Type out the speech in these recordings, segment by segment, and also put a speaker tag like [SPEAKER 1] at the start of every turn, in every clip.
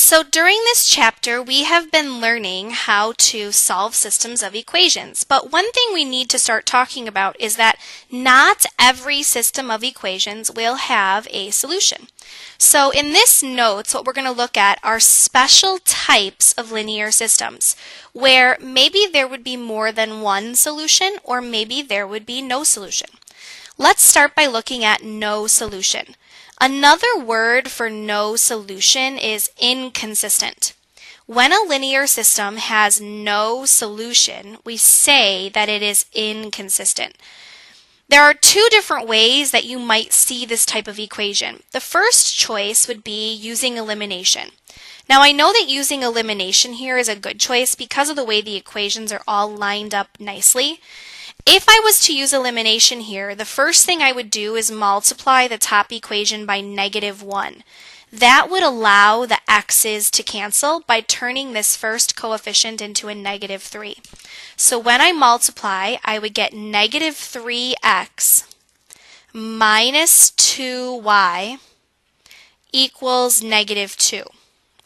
[SPEAKER 1] So during this chapter, we have been learning how to solve systems of equations. But one thing we need to start talking about is that not every system of equations will have a solution. So in this notes, what we're going to look at are special types of linear systems, where maybe there would be more than one solution, or maybe there would be no solution. Let's start by looking at no solution. Another word for no solution is inconsistent. When a linear system has no solution, we say that it is inconsistent. There are two different ways that you might see this type of equation. The first choice would be using elimination. Now I know that using elimination here is a good choice because of the way the equations are all lined up nicely. If I was to use elimination here, the first thing I would do is multiply the top equation by -1. That would allow the x's to cancel by turning this first coefficient into a -3. So when I multiply, I would get -3x minus 2y equals -2.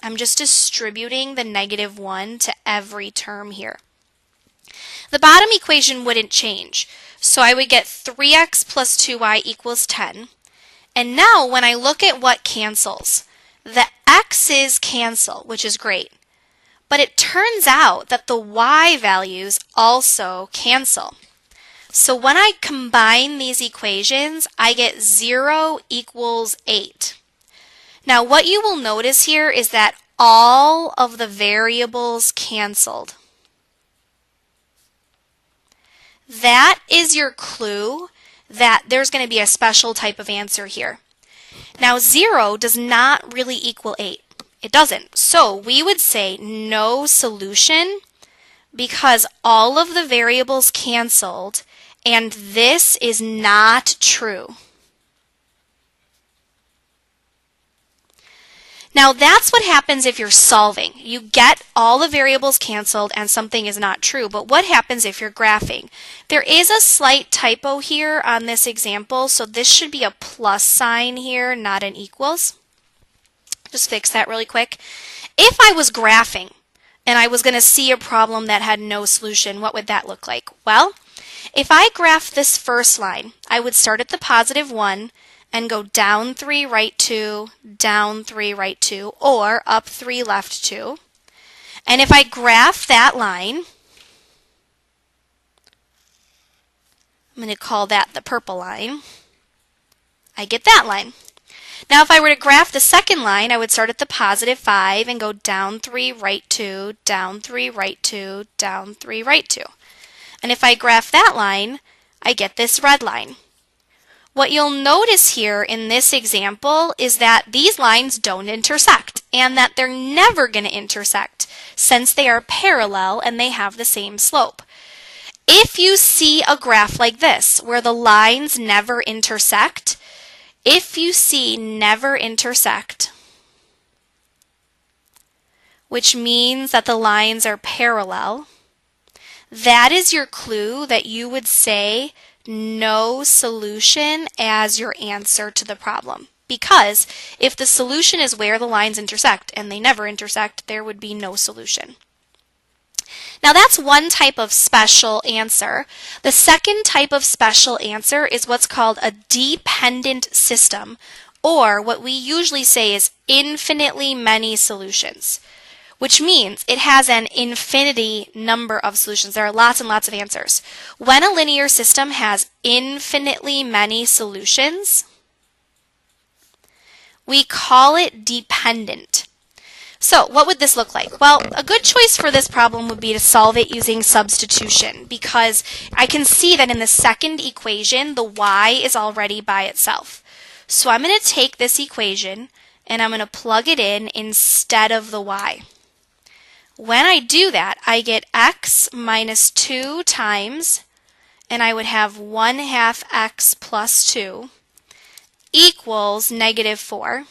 [SPEAKER 1] I'm just distributing the -1 to every term here. The bottom equation wouldn't change, so I would get 3x plus 2y equals 10. And now when I look at what cancels, the x's cancel, which is great. But it turns out that the y values also cancel. So when I combine these equations, I get 0 equals 8. Now what you will notice here is that all of the variables canceled. That is your clue that there's going to be a special type of answer here. Now 0 does not really equal 8. It doesn't. So we would say no solution because all of the variables canceled and this is not true. Now that's what happens if you're solving. You get all the variables canceled and something is not true. But what happens if you're graphing? There is a slight typo here on this example, so this should be a plus sign here, not an equals. Just fix that really quick. If I was graphing and I was going to see a problem that had no solution, what would that look like? Well, if I graph this first line, I would start at the +1 and go down 3, right 2, down 3, right 2, or up 3, left 2. And if I graph that line, I'm going to call that the purple line, I get that line. Now if I were to graph the second line, I would start at the +5 and go down 3, right 2, down 3, right 2, down 3, right 2. And if I graph that line, I get this red line. What you'll notice here in this example is that these lines don't intersect and that they're never going to intersect since they are parallel and they have the same slope. If you see a graph like this where the lines never intersect, if you see never intersect, which means that the lines are parallel, that is your clue that you would say no solution as your answer to the problem. Because if the solution is where the lines intersect and they never intersect, there would be no solution. Now that's one type of special answer. The second type of special answer is what's called a dependent system, or what we usually say is infinitely many solutions, which means it has an infinity number of solutions. There are lots and lots of answers. When a linear system has infinitely many solutions, we call it dependent. So what would this look like? Well, a good choice for this problem would be to solve it using substitution, because I can see that in the second equation, the y is already by itself. So I'm going to take this equation and I'm going to plug it in instead of the y. When I do that, I get x minus 2 times, and I would have 1/2 x plus 2 equals -4.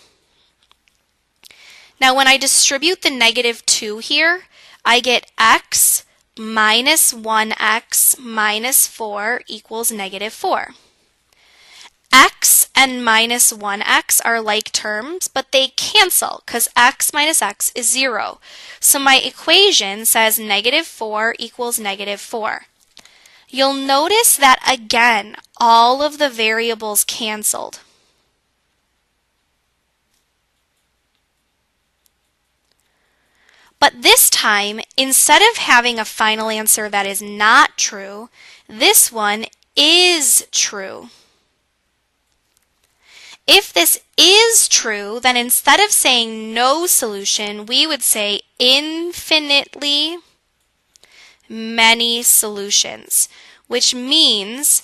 [SPEAKER 1] Now when I distribute the -2 here, I get x minus 1x minus 4 equals -4. X and minus 1x are like terms, but they cancel because x minus x is 0. So my equation says -4 equals -4. You'll notice that again, all of the variables canceled. But this time, instead of having a final answer that is not true, this one is true. If this is true, then instead of saying no solution, we would say infinitely many solutions, which means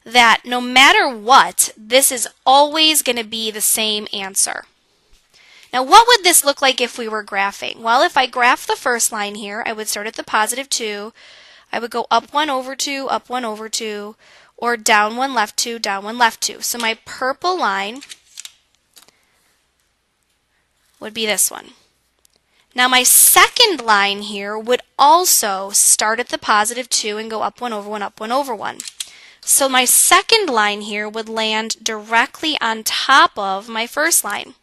[SPEAKER 1] that no matter what, this is always going to be the same answer. Now, what would this look like if we were graphing? Well, if I graph the first line here, I would start at the +2. I would go up 1 over 2, up 1 over 2, or down 1, left 2, down 1, left 2. So my purple line would be this one. Now, my second line here would also start at the +2 and go up 1 over 1, up 1 over 1. So my second line here would land directly on top of my first line.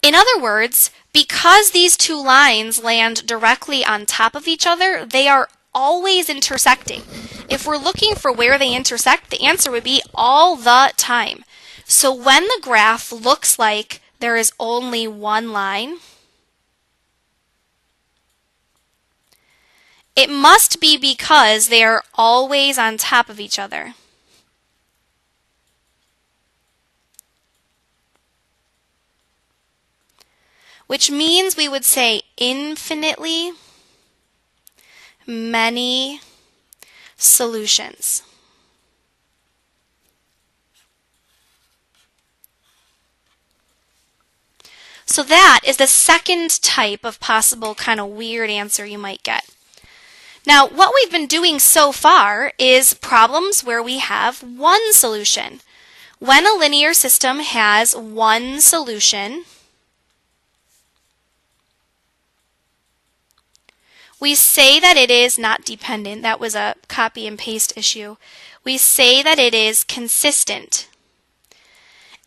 [SPEAKER 1] In other words, because these two lines land directly on top of each other, they are always intersecting. If we're looking for where they intersect, the answer would be all the time. So when the graph looks like there is only one line, it must be because they are always on top of each other. Which means we would say infinitely many solutions. So that is the second type of possible kind of weird answer you might get. Now, what we've been doing so far is problems where we have one solution. When a linear system has one solution, we say that it is not dependent. That was a copy and paste issue. We say that it is consistent.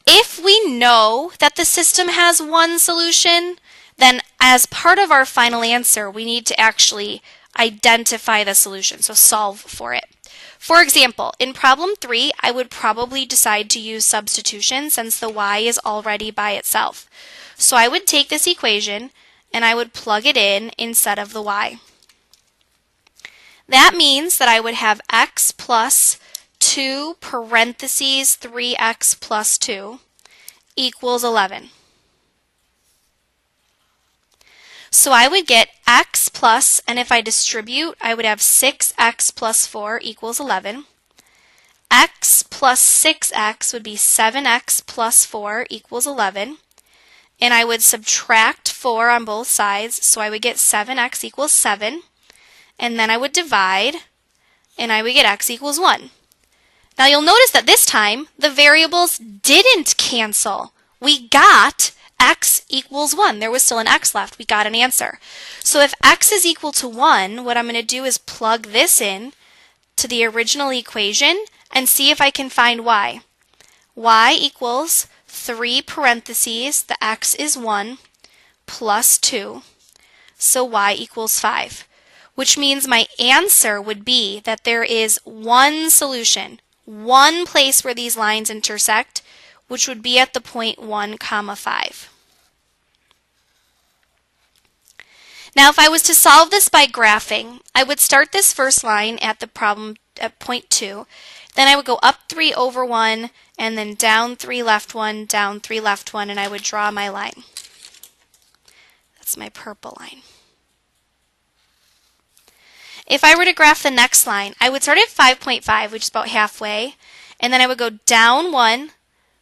[SPEAKER 1] If we know that the system has one solution, then as part of our final answer, we need to actually identify the solution, so solve for it. For example, in problem 3, I would probably decide to use substitution since the y is already by itself. So I would take this equation and I would plug it in instead of the y. That means that I would have x plus 2 parentheses 3x plus 2 equals 11. So I would get x plus, and if I distribute, I would have 6x plus 4 equals 11. X plus 6x would be 7x plus 4 equals 11. And I would subtract 4 on both sides, so I would get 7x equals 7. And then I would divide, and I would get x equals 1. Now you'll notice that this time, the variables didn't cancel. We got x equals 1. There was still an x left. We got an answer. So if x is equal to 1, what I'm going to do is plug this in to the original equation and see if I can find y. Y equals 3 parentheses, the x is 1, plus 2. So y equals 5. Which means my answer would be that there is one solution, one place where these lines intersect, which would be at the point 1, 5. Now, if I was to solve this by graphing, I would start this first line at the problem at point 2. Then I would go up 3 over 1, and then down 3 left 1, down 3 left 1, and I would draw my line. That's my purple line. If I were to graph the next line, I would start at 5.5, which is about halfway, and then I would go down 1,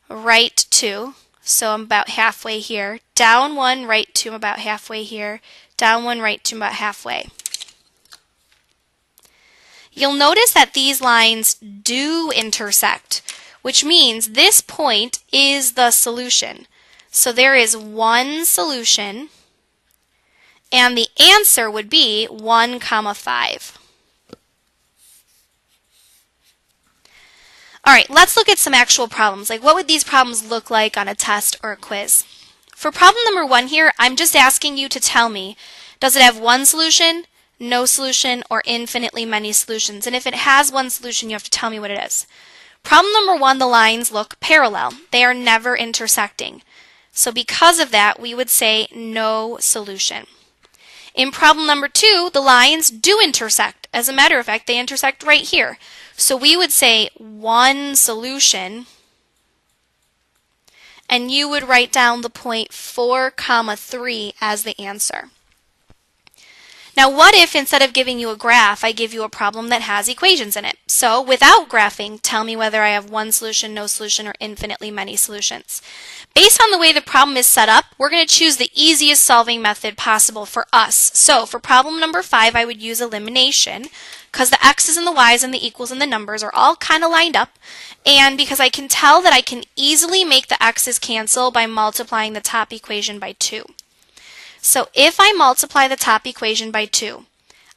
[SPEAKER 1] right 2, so I'm about halfway here, down 1, right 2, I'm about halfway here, down 1, right 2, I'm about halfway. You'll notice that these lines do intersect, which means this point is the solution. So there is one solution, and the answer would be 1, 5. All right, let's look at some actual problems. Like, what would these problems look like on a test or a quiz? For problem number 1 here, I'm just asking you to tell me, does it have one solution, no solution, or infinitely many solutions? And if it has one solution, you have to tell me what it is. Problem number 1, the lines look parallel. They are never intersecting. So because of that, we would say no solution. In problem number 2, the lines do intersect. As a matter of fact, they intersect right here. So we would say one solution, and you would write down the point 4, 3 as the answer. Now what if instead of giving you a graph, I give you a problem that has equations in it? So without graphing, tell me whether I have one solution, no solution, or infinitely many solutions. Based on the way the problem is set up, we're going to choose the easiest solving method possible for us. So for problem number 5, I would use elimination because the x's and the y's and the equals and the numbers are all kind of lined up, and because I can tell that I can easily make the x's cancel by multiplying the top equation by 2. So if I multiply the top equation by 2,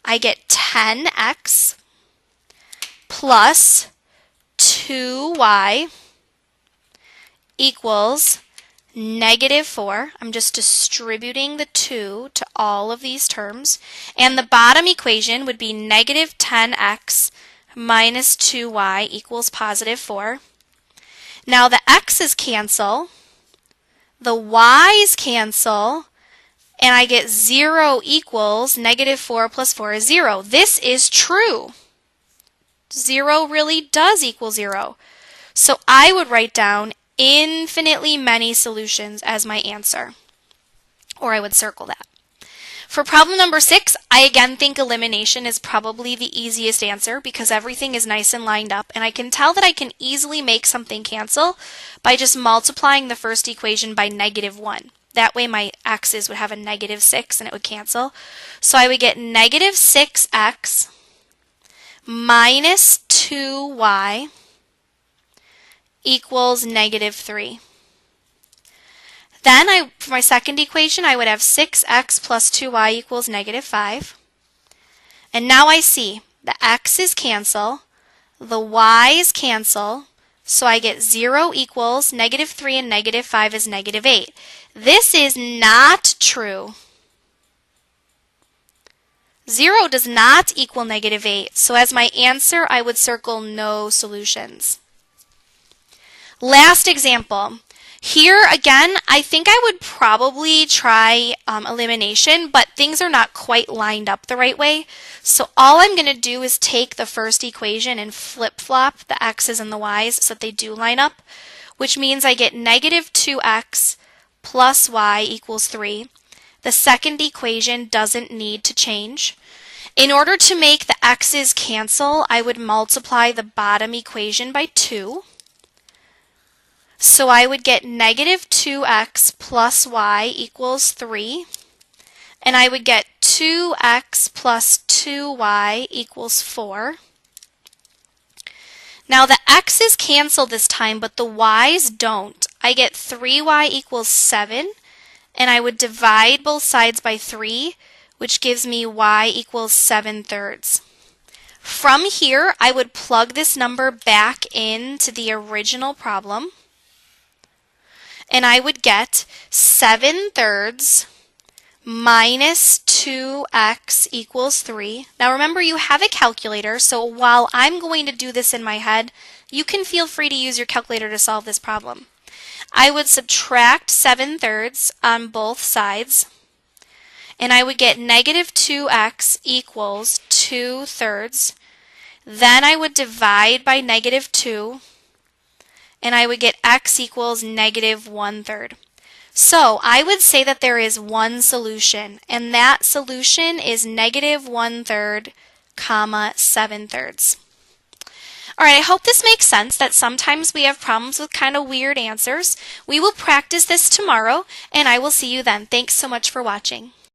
[SPEAKER 1] I get 10x plus 2y equals -4. I'm just distributing the 2 to all of these terms. And the bottom equation would be -10x minus 2y equals +4. Now the x's cancel, the y's cancel, and I get 0 equals -4 plus 4 is 0. This is true. 0 really does equal 0. So I would write down infinitely many solutions as my answer, or I would circle that. For problem number 6, I again think elimination is probably the easiest answer because everything is nice and lined up, and I can tell that I can easily make something cancel by just multiplying the first equation by -1. That way my x's would have a -6 and it would cancel. So I would get -6x minus 2y equals -3. Then for my second equation, I would have 6x plus 2y equals -5. And now I see the x's cancel, the y's cancel, so I get 0 equals -3 and -5 is -8. This is not true. 0 does not equal -8, so as my answer, I would circle no solutions. Last example. Here, again, I think I would probably try elimination, but things are not quite lined up the right way. So all I'm going to do is take the first equation and flip-flop the x's and the y's so that they do line up, which means I get -2x plus y equals 3. The second equation doesn't need to change. In order to make the x's cancel, I would multiply the bottom equation by 2. So I would get -2x plus y equals 3. And I would get 2x plus 2y equals 4. Now the x's cancel this time, but the y's don't. I get 3y equals 7, and I would divide both sides by 3, which gives me y equals 7/3. From here, I would plug this number back into the original problem, and I would get 7/3 minus 2x equals 3. Now remember, you have a calculator, so while I'm going to do this in my head, you can feel free to use your calculator to solve this problem. I would subtract 7/3 on both sides, and I would get -2x equals 2/3. Then I would divide by -2, and I would get x equals -1/3. So I would say that there is one solution, and that solution is -1/3, 7/3. All right, I hope this makes sense that sometimes we have problems with kind of weird answers. We will practice this tomorrow, and I will see you then. Thanks so much for watching.